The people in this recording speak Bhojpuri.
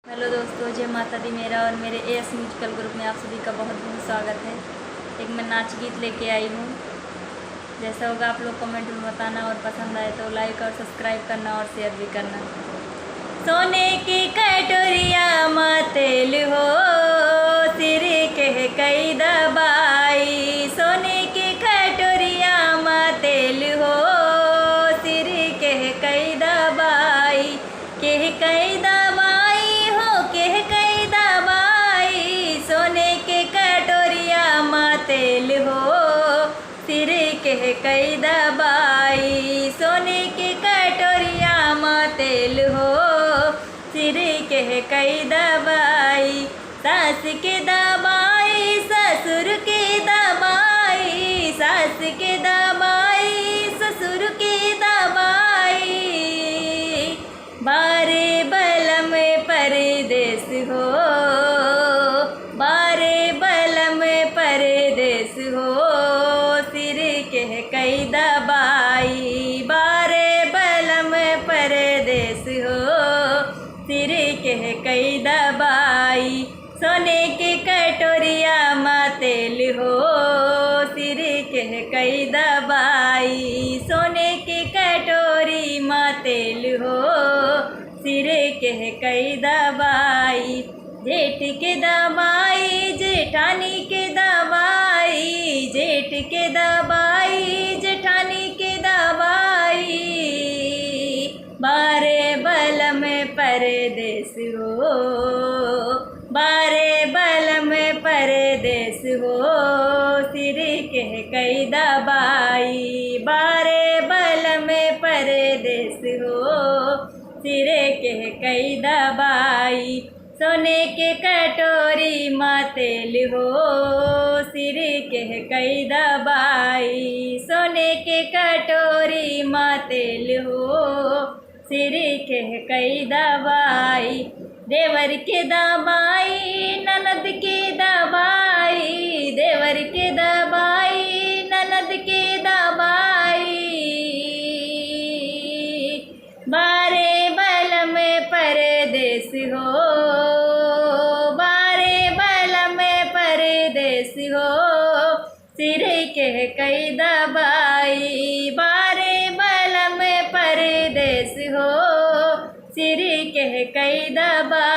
हेलो दोस्तों, जय माता दी। मेरा और मेरे एएस म्यूजिकल ग्रुप में आप सभी का बहुत बहुत स्वागत है। एक मैं नाच गीत लेके आई हूँ। जैसा होगा आप लोग कमेंट में बताना और पसंद आए तो लाइक और सब्सक्राइब करना और शेयर भी करना। सोने की कटोरिया मातेल हो, सिर के कई दबाई। सोने की कटोरिया मातेल हो, सिर के कई दबाई। के कई दबाई हो, के कई दबाई। सोने के कटोरिया मातेल हो, सिर के कई दबाई। सोने की कटोरिया मातेल हो, सिर के कई दबाई। सास के दबाई, ससुर के दबाई। सास के दबाई, ससुर के दबाई। बारे बलम परदेस हो, बारे बलम परदेस हो, सिर के कई दबाई। बारे बलम परदेस हो, सिर के कई दबाई। सोने के कटोरिया मातेल हो, सिर के कई दबाई। सोने की कटोरी मातेल हो, सिर के कई दबाई। जेठ के दबाई, जेठानी के दबाई। जेठ के दबाई, जेठानी के दबाई। बारे बलम परदेस हो, बारे बलम परदेस हो, सिर के कई दबाई। बारे बलम परदेस हो, सिर के कई दबाई। सोने के कटोरी मातेल हो, सिर के कई दबाई। सोने के कटोरी मातेल हो, सिर के कई दबाई। देवर के दबाई, ननद के दबाई। देवर के दबाई, ननद के दबाई। बारे बलम परदेस हो, बारे बलम परदेस हो, सिर के कई दबाई। बारे बलम परदेस हो, सिर के कई दबाई।